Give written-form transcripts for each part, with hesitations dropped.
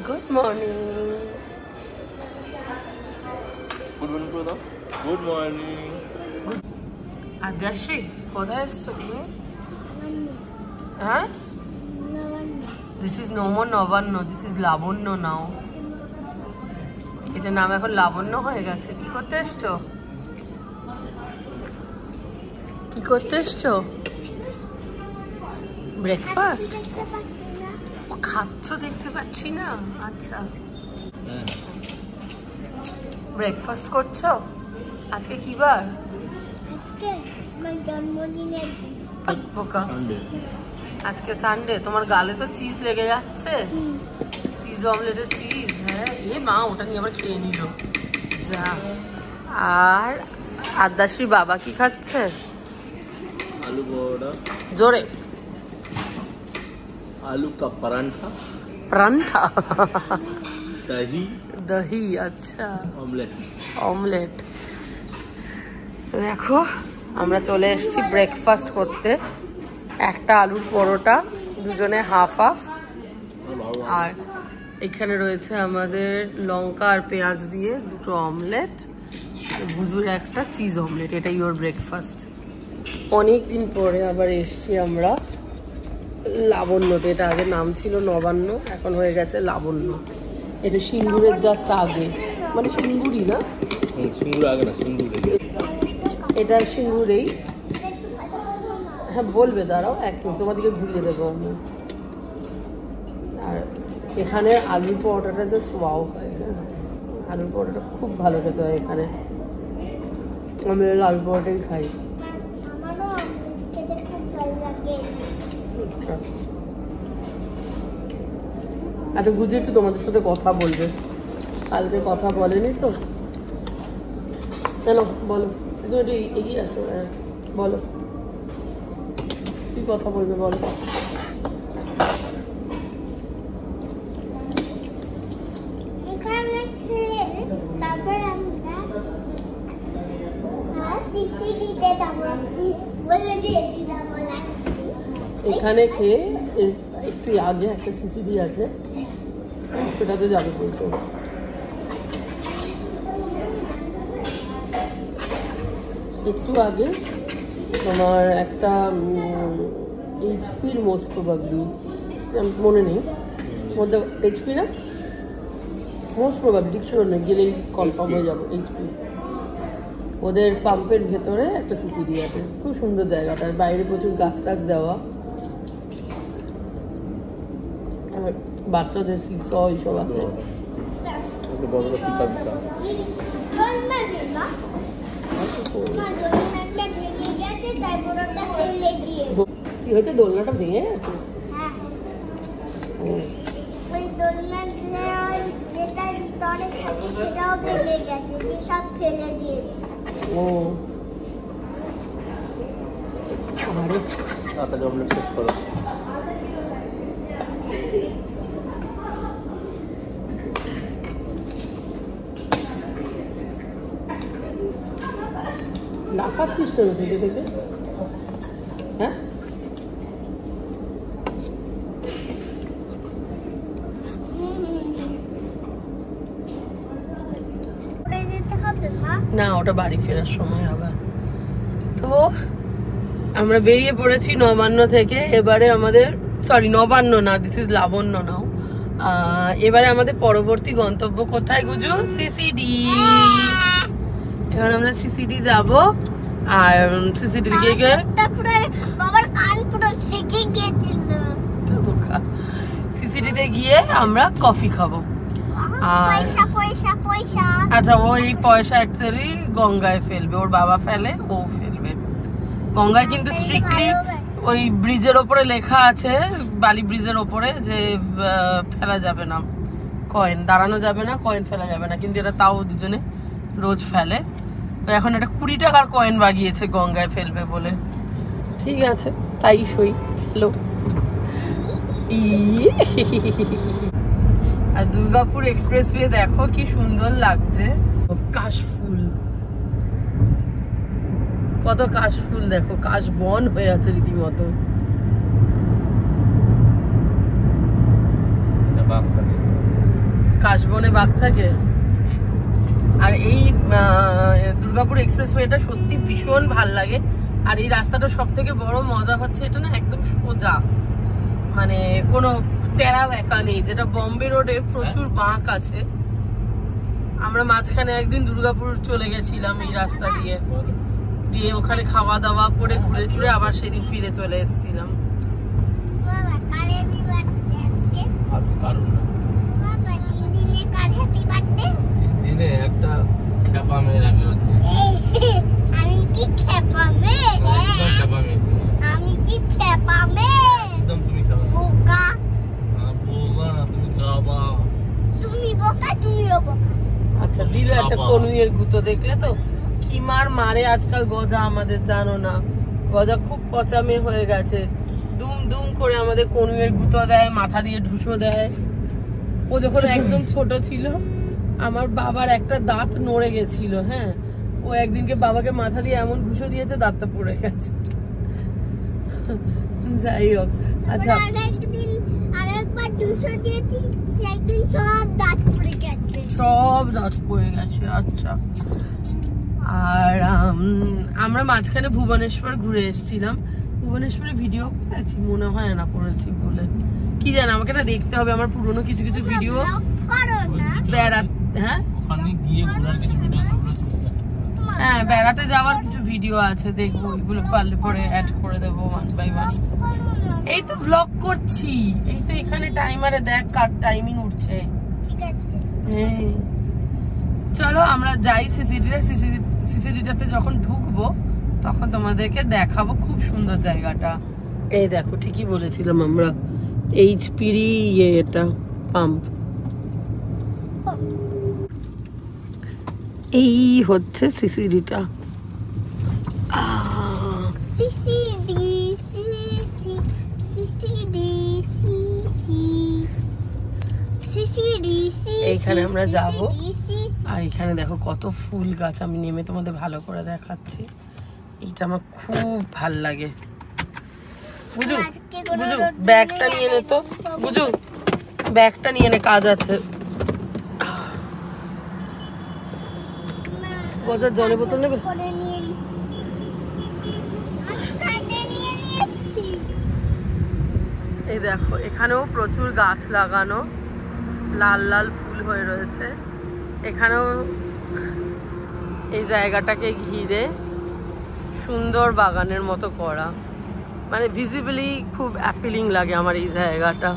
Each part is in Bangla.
Good morning. Good morning. Adyashree, কোথায় এসছো তুমি? হ্যাঁ, this is no more Nabanna, this is Labanya now. এটার নাম এখন লাবণ্য হয়ে গেছে। কি করতে এসছো? কি করতে এসছো? ব্রেকফাস্ট? ও খাচ্ছ দেখতে পাচ্ছি না। আচ্ছা, ব্রেকফাস্ট করছো? আজকে কি বার? আজকে সানডে। তোমার গালে তো চিজ লেগে যাচ্ছে। চিজ অমলেটের চিজ। হ্যাঁ, এ মা, ওটা নিয়ে আবার খেয়ে নিল যা। আর আদ্যাশ্রী বাবা কি খাচ্ছে? आलू परोड़ा। জোরে। आलू का परांठा। পরান্ঠা। दही। দহি। আচ্ছা, ऑमलेट। অমলেট। তো দেখো, আমরা চলে এসেছি ব্রেকফাস্ট করতে। একটা আলুর পরোটা, দুজনে হাফ হাফ। আর এখানে রয়েছে আমাদের লঙ্কা আর পেঁয়াজ দিয়ে দুটো অমলেট, ভুজুর একটা চিজ অমলেট। এটাই ওর ব্রেকফাস্ট। অনেক দিন পরে আবার এসছি আমরা লাবণ্যতে। এটা আগে নাম ছিল নবান্ন, এখন হয়ে গেছে লাবণ্য। এটা সিঙ্গুরের জাস্ট আগে, মানে সিঙ্গুরই না, সিঙ্গুর আগে না, সিঙ্গুর। এটা সিঙ্গুরেই। হ্যাঁ বলবে, দাঁড়াও এক মিনিট, তোমাদেরকে ঘুরিয়ে দেবো আমি। আর এখানে আলুর পরোটাটা জাস্ট ওয়াও হয়। আলুর পরোটাটা খুব ভালো খেতে হয় এখানে। আমি আলুর পরোটাই খাই। আচ্ছা, বুঝি একটু তোমাদের সাথে কথা বলবে, কালকে কথা বলেনি তো। চলো বলো, একটু এগিয়ে আসো। হ্যাঁ বলো, কি কথা বলবে বলো। এখানে খেয়ে একটু আগে একটা সিসিডি আছে, সেটাতে যাবে বলতো। একটু আগে তোমার একটা এইচপির মোস্ট প্রবাবলি, মনে নেই, মধ্যে এইচপি না মোস্ট প্রবাবলি, ঠিক ছিল না, গেলেই কনফার্ম হয়ে যাবো। এইচপি, ওদের পাম্পের ভেতরে একটা সিসিডি আছে। খুব সুন্দর জায়গাটা, বাইরে প্রচুর গাছ টাছ দেওয়া, বাচ্চাদের সিস এইসব আছে। কি হয়েছে? দোলনাটা ভেঙে গেছে? ও লাফাচ্ছিস কেন থেকে থেকে? হ্যাঁ, না ওটা বাড়ি ফেরার সময় আবার। তো আমরা বেরিয়ে পড়েছি নবান্ন থেকে। এবারে আমাদের, সরি নবান্ন না, দিস ইজ লাবণ্য নাও। এবারে আমাদের পরবর্তী গন্তব্য কোথায় গুজু? সিসিডি। এবার আমরা সিসিডি যাব। আর সিসিডি গিয়ে সিসিডিতে গিয়ে আমরা কফি খাবো। আচ্ছা, ও এই পয়সা অ্যাকচুয়ালি গঙ্গায় ফেলবে, ওর বাবা ফেলে, ও ফেলবে গঙ্গায়। কিন্তু স্ট্রিক্টলি ওই ব্রিজের ওপরে লেখা আছে, বালি ব্রিজের ওপরে, যে ফেলা যাবে না কয়েন, দাঁড়ানো যাবে না, কয়েন ফেলা যাবে না। কিন্তু এটা তাও দুজনে রোজ ফেলে। এখন একটা 20 টাকার কয়েন বাগিয়েছে গঙ্গায় ফেলবে বলে। ঠিক আছে, তাই সই, ফেলো। আর দুর্গাপুর এক্সপ্রেসওয়ে দেখো কি সুন্দর লাগছে, কাশফুল, কত কাশফুল দেখো, কাশ বন হয়ে আছে রীতিমতো। কাশবনে বাঘ থাকে। আর এই দুর্গাপুর এক্সপ্রেসওয়েটা সত্যি ভীষণ ভাল লাগে। আর এই রাস্তাটা সব থেকে বড় মজা হচ্ছে এটা না একদম সোজা, মানে কোনো তেরা বেঁকা নেই, যেটা বম্বে রোডে প্রচুর বাঁক আছে। আমরা মাঝখানে একদিন দুর্গাপুর চলে গেছিলাম এই রাস্তা দিয়ে, দিয়ে ওখানে খাওয়া দাওয়া করে ঘুরে টুরে আবার সেদিন ফিরে চলে এসেছিলাম। একটা খেপা মেয়ে রাখি আমি কি খেপা মেয়ে? আমি কি খেপা মেয়ে? একদম তুমি খাবা বোকা। বোকা না, তুমি খাবা। তুমি বোকা, তুমিও বোকা। আচ্ছা দিল একটা কনুইয়ের গুঁতো, দেখলে তো কি মার মারে আজকাল গজা আমাদের, জানো না? গজা খুব পচা মেয়ে হয়ে গেছে, দুম দুম করে আমাদের কনুইয়ের গুঁতো দেয়, মাথা দিয়ে ঢুসো দেয়। ও যখন একদম ছোট ছিল আমার বাবার একটা দাঁত নড়ে গেছিল, হ্যাঁ, ও একদিনকে বাবাকে মাথা দিয়ে এমন ঘুষো দিয়েছে দাঁতটা পড়ে গেছে। যাই হোক, আচ্ছা আরেকবার দুশো দিয়েছি, সেদিন সব দাঁত পড়ে গেছে, সব দাঁত পড়ে গেছে। আচ্ছা, আর আমরা মাঝখানে ভুবনেশ্বর ঘুরে এসেছিলাম। ভুবনেশ্বরে ভিডিও করেছি মনে হয় না, করেছি বলে কি জানি, আমাকে না দেখতে হবে আমার পুরনো কিছু কিছু ভিডিও। হ্যাঁ ওখানে গিয়ে ঘোরার কিছু ভিডিও আছে, হ্যাঁ বেড়াতে যাওয়ার কিছু ভিডিও আছে, দেখবো ওইগুলো পারলে পরে অ্যাড করে দেবো ওয়ান বাই ওয়ান। এই তো ব্লগ করছি, এই তো এখানে টাইমারে দেখ কার টাইমিং উঠছে। ঠিক আছে, হ্যাঁ চলো আমরা যাই সিসিডিটাতে যখন ঢুকবো তখন তোমাদেরকে দেখাবো, খুব সুন্দর জায়গাটা। এই দেখো ঠিকই বলেছিলাম আমরা, এইচপিরই এটা পাম্প। এই হচ্ছে সিসিডিটা। এইখানে আমরা যাব, আর এখানে দেখো কত ফুল গাছ, আমি নেমে তোমাদের ভালো করে দেখাচ্ছি। এইটা আমার খুব ভাল লাগে। বুঝু বুঝু ব্যাগটা নিয়ে নে তো, বুঝু ব্যাগটা নিয়ে নে, কাজ আছে। গজার জলের বোতল নেবে? এই দেখো এখানেও প্রচুর গাছ লাগানো, লাল লাল ফুল হয়ে রয়েছে। এখানেও এই জায়গাটাকে ঘিরে সুন্দর বাগানের মতো করা, মানে ভিজিবলি খুব অ্যাপিলিং লাগে আমার এই জায়গাটা।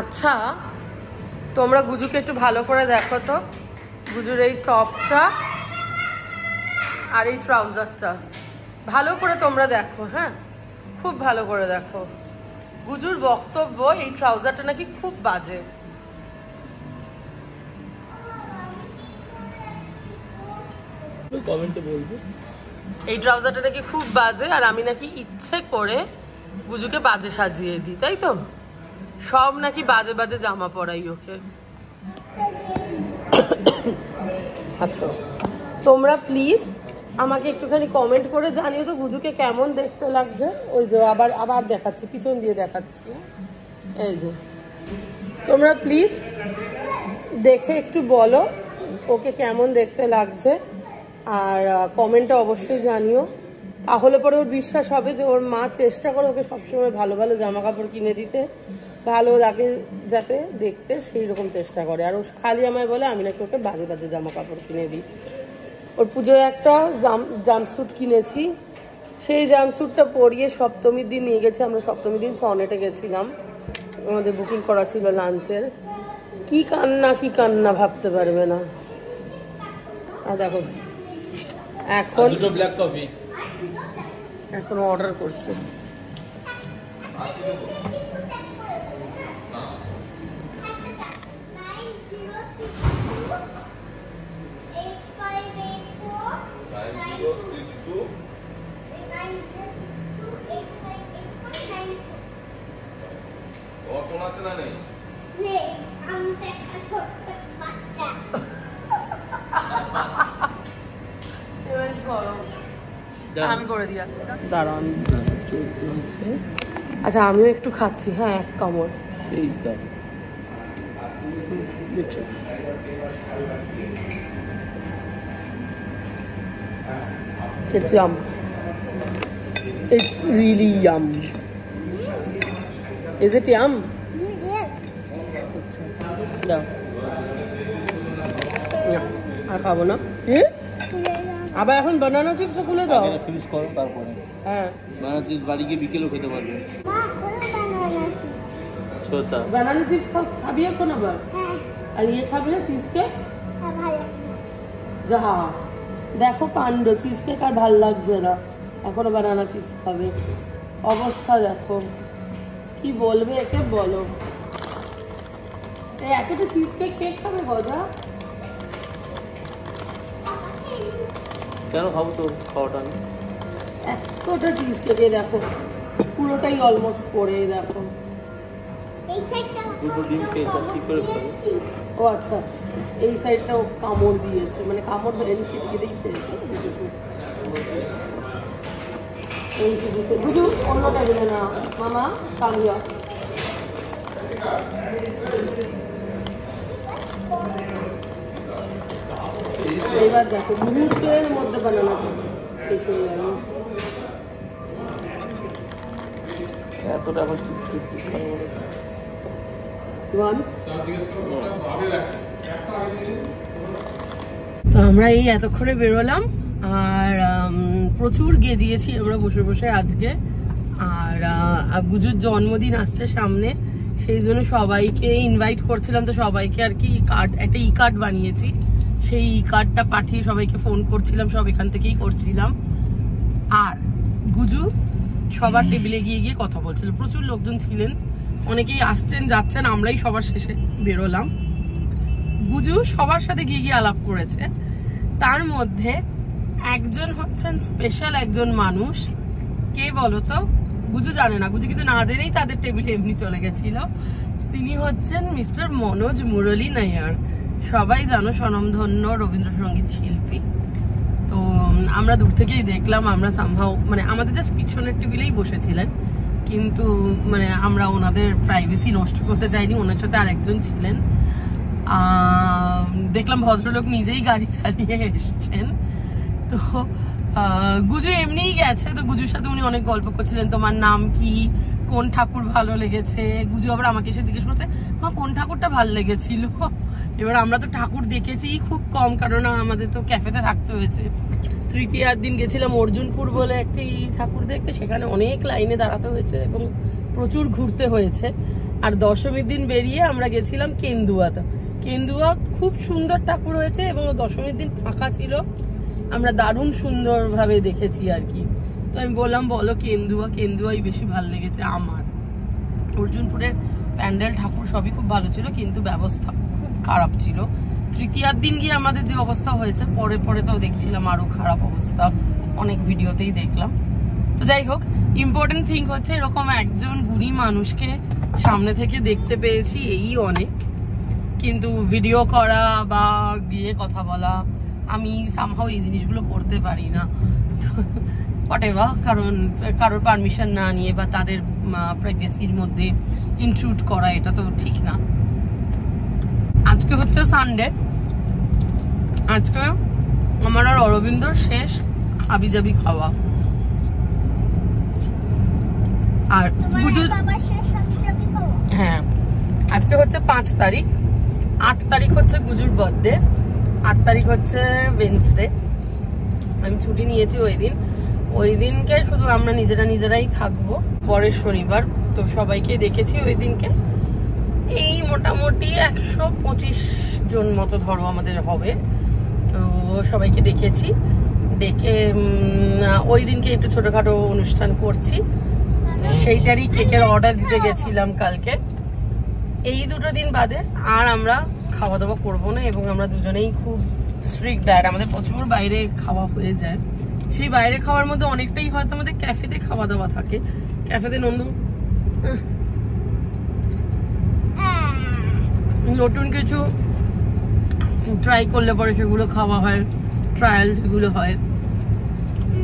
আচ্ছা তোমরা গুজুকে একটু ভালো করে দেখো তো, গুজুর এই টপটা আর এই ট্রাউজারটা ভালো করে তোমরা দেখো, হ্যাঁ খুব ভালো করে দেখো। গুজুর বক্তব্য এই ট্রাউজারটা নাকি খুব বাজে। কমেন্টে বলবো এই ট্রাউজারটা নাকি খুব বাজে, আর আমি নাকি ইচ্ছে করে গুজুকে বাজে সাজিয়ে দিই, তাই তো? সব নাকি বাজে বাজে জামা পরাই ওকে। আচ্ছা তোমরা প্লিজ আমাকে একটুখানি কমেন্ট করে জানিও তো গুজুকে কেমন দেখতে লাগছে। ওই যে আবার আবার দেখাচ্ছি, পিছন দিয়ে দেখাচ্ছি, এই যে তোমরা প্লিজ দেখে একটু বলো ওকে কেমন দেখতে লাগছে, আর কমেন্টে অবশ্যই জানিও। তাহলে পরে ওর বিশ্বাস হবে যে ওর মা চেষ্টা করে ওকে সবসময় ভালো ভালো জামা কাপড় কিনে দিতে, ভালো লাগে যাতে দেখতে, সেই রকম চেষ্টা করে। আর ও খালি আমায় বলে আমি নাকি ওকে বাজে বাজে জামা কাপড় কিনে দিই। ওর পুজোয় একটা জাম্পস্যুট কিনেছি, সেই জাম্পস্যুটটা পরিয়ে সপ্তমীর দিন নিয়ে গেছি আমরা। সপ্তমীর দিন সনেটে গেছিলাম, আমাদের বুকিং করা ছিল লাঞ্চের। কি কান্না ভাবতে পারবে না। আর দেখো এখন ব্ল্যাক কফি এখন অর্ডার করছে। নে, আমি তো একটা ছোট্ট বাচ্চা। আমি করে দিয়ে আসছি, দাঁড়াও আমি আচ্ছা আমিও একটু খাচ্ছি। হ্যাঁ, এক কামড়। It's yum. It's really yum. Is it yum? দাও। না, আর খাবো না। আবার এখন বানানা চিপস খুলে দাও। ফিনিশ করো তারপরে। হ্যাঁ, বানানা চিপস বাড়ি গিয়ে বিকেলেও খেতে পারবে। আচ্ছা, বানানা চিপস খাবি এখন আবার? আর ইয়ে খাবি না, চিজ কেক? যা, দেখো কাণ্ড, চিজ কেক আর ভাল লাগছে না, এখনো বানানা চিপস খাবে। অবস্থা দেখো, কি বলবে একে বলো। এতটা চিজ কেক কেক খাবে গজা? কেন খাবো তো, খাওয়াটা এতটা চিজ কেকে দেখো, পুরোটাই অলমোস্ট পড়ে দেখো। দুটো ডিম খেয়েছে, কি করে খাবো? ও আচ্ছা, এই সাইডটাও কামড় দিয়েছে, মানে কামড় দেয়নি, কেটে কেটেই খেয়েছে। বুঝু অন্য টেবিলে না মামা, কামিয়া। এইবার দেখো মুহূর্তের মধ্যে বানানো শেষ হয়ে গেল। এতটা আবার চিপস খাবো। তো আমরা এই এতক্ষণে বেরোলাম, আর প্রচুর গেজিয়েছি আমরা বসে বসে আজকে। আর গুজুর জন্মদিন আসছে সামনে, সেই জন্য সবাইকে ইনভাইট করছিলাম। তো সবাইকে আর কি কার্ড, একটা ই কার্ড বানিয়েছি, সেই ই কার্ডটা পাঠিয়ে সবাইকে ফোন করছিলাম, সব এখান থেকেই করছিলাম। আর গুজু সবার টেবিলে গিয়ে গিয়ে কথা বলছিল, প্রচুর লোকজন ছিলেন, অনেকেই আসছেন যাচ্ছেন, আমরাই সবার শেষে বেরোলাম। গুজু সবার সাথে গিয়ে গিয়ে আলাপ করেছে। তার মধ্যে একজন হচ্ছেন স্পেশাল একজন মানুষ, কে বলতো? গুজু জানে না, গুজু কিন্তু না জেনেই তাদের টেবিলে এমনি চলে গেছিল। তিনি হচ্ছেন মিস্টার মনোজ মুরলী নায়ার, সবাই জানো স্বনামধন্য রবীন্দ্রসঙ্গীত শিল্পী। তো আমরা দূর থেকেই দেখলাম, আমরা সামহাও মানে আমাদের জাস্ট পিছনের টেবিলেই বসেছিলেন, কিন্তু মানে আমরা ওনাদের প্রাইভেসি নষ্ট করতে চাইনি, ওনার সাথে আরেকজন ছিলেন। দেখলাম ভদ্রলোক নিজেই গাড়ি চালিয়ে এসছেন। তো গুজু এমনিই গেছে, তো গুজুর সাথে উনি অনেক গল্প করছিলেন, তোমার নাম কি, কোন ঠাকুর ভালো লেগেছে। গুজু আবার আমাকে এসে জিজ্ঞেস করছে, মা কোন ঠাকুরটা ভালো লেগেছিল। এবার আমরা তো ঠাকুর দেখেছি খুব কম, কারণ আমাদের তো ক্যাফেতে থাকতে হয়েছে। তৃতীয়ার দিন গেছিলাম অর্জুনপুর বলে একটি ঠাকুর দেখতে, সেখানে অনেক লাইনে দাঁড়াতে হয়েছে এবং প্রচুর ঘুরতে হয়েছে। আর দশমীর দিন বেরিয়ে আমরা গেছিলাম কেন্দুয়াতে। কেন্দুয়া খুব সুন্দর ঠাকুর হয়েছে এবং দশমীর দিন ফাঁকা ছিল, আমরা দারুণ সুন্দরভাবে দেখেছি আর কি। তো আমি বললাম বলো কেন্দুয়াই বেশি ভালো লেগেছে আমার। অর্জুনপুরের প্যান্ডেল ঠাকুর সবই খুব ভালো ছিল, কিন্তু ব্যবস্থা খুব খারাপ ছিল। তৃতীয়ার দিন গিয়ে আমাদের যে অবস্থা হয়েছে, পরে পরে তো দেখছিলাম আরো খারাপ অবস্থা, অনেক ভিডিওতেই দেখলাম। তো যাই হোক, ইম্পর্টেন্ট থিং হচ্ছে এরকম একজন গুণী মানুষকে সামনে থেকে দেখতে পেয়েছি, এই অনেক। কিন্তু ভিডিও করা বা গিয়ে কথা বলা, আমি সামহাও এই জিনিসগুলো করতে পারি না। তো হোয়াটএভার, কারণ কারোর পারমিশন না নিয়ে বা তাদের প্রাইভেসির মধ্যে ইনট্রুড করা, এটা তো ঠিক না। আজকে হচ্ছে সানডে, আজকে আমার আর অরবিন্দর শেষ হাবিজাবি খাওয়া। আর হ্যাঁ, আজকে হচ্ছে 5 তারিখ, 8 তারিখ হচ্ছে গুজুর বার্থডে, 8 তারিখ হচ্ছে ওয়েডনেসডে। আমি ছুটি নিয়েছি ওই দিনকে শুধু আমরা নিজেরাই থাকবো, পরের শনিবার। তো সবাইকে দেখেছি ওই দিনকে, এই মোটামুটি 125 জন মতো ধরো আমাদের হবে। তো সবাইকে ডেকেছি, ডেকে ওই দিনকে একটু ছোটখাটো অনুষ্ঠান করছি, সেইটারই কেকের অর্ডার দিতে গেছিলাম কালকে। এই দুটো দিন বাদে আর আমরা খাওয়া দাওয়া করবো না, এবং আমরা দুজনেই খুব স্ট্রিক্ট ডায়েট, আমাদের প্রচুর বাইরে খাওয়া হয়ে যায়। সেই বাইরে খাওয়ার মধ্যে অনেকটাই হয়তো আমাদের ক্যাফেতে খাওয়া দাওয়া থাকে, ক্যাফেতে নতুন কিছু ট্রাই করলে পরে সেগুলো খাওয়া হয়, ট্রায়াল যেগুলো হয়।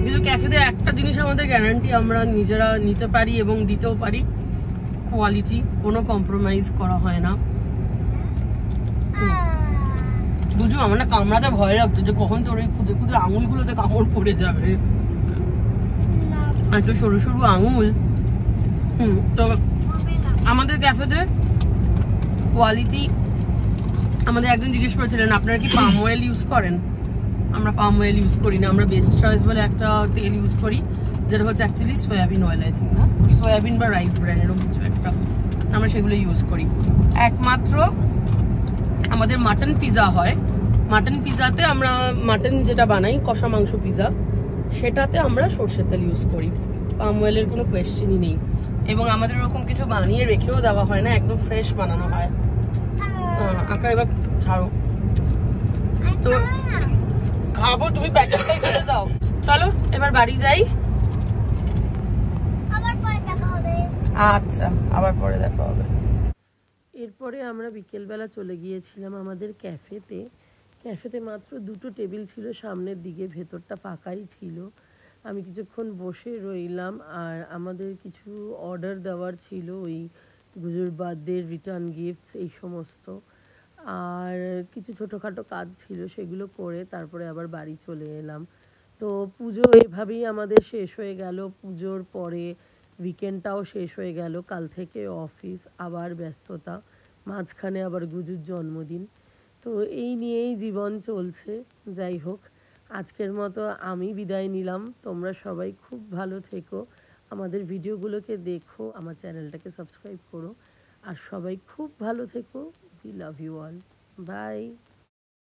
কিন্তু ক্যাফেতে একটা জিনিস আমাদের গ্যারান্টি আমরা নিজেরা নিতে পারি এবং দিতেও পারি, কোয়ালিটি, কোনো কম্প্রোমাইজ করা হয় না। বুঝু আমার না কামড়াতে ভয় লাগতো যে কখন তোর এই খুদে খুদে আঙুলগুলোতে কামড় পড়ে যাবে, এত সরু সরু আঙুল। তো আমাদের ক্যাফেতে কোয়ালিটি, আমাদের একজন জিজ্ঞেস করেছিলেন আপনারা কি পাম অয়েল ইউজ করেন? আমরা পাম অয়েল ইউজ করি না, আমরা বেস্ট চয়েস বলে একটা তেল ইউজ করি, যেটা হচ্ছে actually soybean oil, I think, না সয়াবিন বা রাইস ব্র্যান্ড এরকম কিছু একটা, আমরা সেগুলো ইউজ করি। একমাত্র আমাদের মাটন পিজা হয়, মাটন পিজাতে আমরা মাটন যেটা বানাই কষা মাংস পিজা, সেটাতে আমরা সর্ষের তেল ইউজ করি, পাম অয়েলের কোনো কোয়েশ্চেনই নেই। এবং আমাদের ওরকম কিছু বানিয়ে রেখেও দেওয়া হয় না, একদম ফ্রেশ বানানো হয়। আঁকা এবার ছাড়ো তো, খাবো, তুমি প্যাকেটটাই ফেলে দাও। চলো এবার বাড়ি যাই। আচ্ছা, আবার পরে দেখা হবে। এরপরে আমরা বিকেলবেলা চলে গিয়েছিলাম আমাদের ক্যাফেতে। ক্যাফেতে মাত্র 2টো টেবিল ছিল সামনের দিকে, ভেতরটা ফাঁকাই ছিল। আমি কিছুক্ষণ বসে রইলাম, আর আমাদের কিছু অর্ডার দেওয়ার ছিল, ওই গুজুর বার্থডে, রিটার্ন গিফটস, এই সমস্ত, আর কিছু ছোটোখাটো কাজ ছিল, সেগুলো করে তারপরে আবার বাড়ি চলে এলাম। তো পুজো এভাবেই আমাদের শেষ হয়ে গেল। পুজোর পরে উইকেন্ডটাও শেষ হয়ে গেল, কাল থেকে অফিস, আবার ব্যস্ততা, মাঝখানে আবার গুজুর জন্মদিন। তো এই নিয়েই জীবন চলছে। যাই হোক, আজকের মতো আমি বিদায় নিলাম। তোমরা সবাই খুব ভালো থেকো, আমাদের ভিডিওগুলোকে দেখো, আমার চ্যানেলটাকে সাবস্ক্রাইব করো, আর সবাই খুব ভালো থেকো। We love you all, by.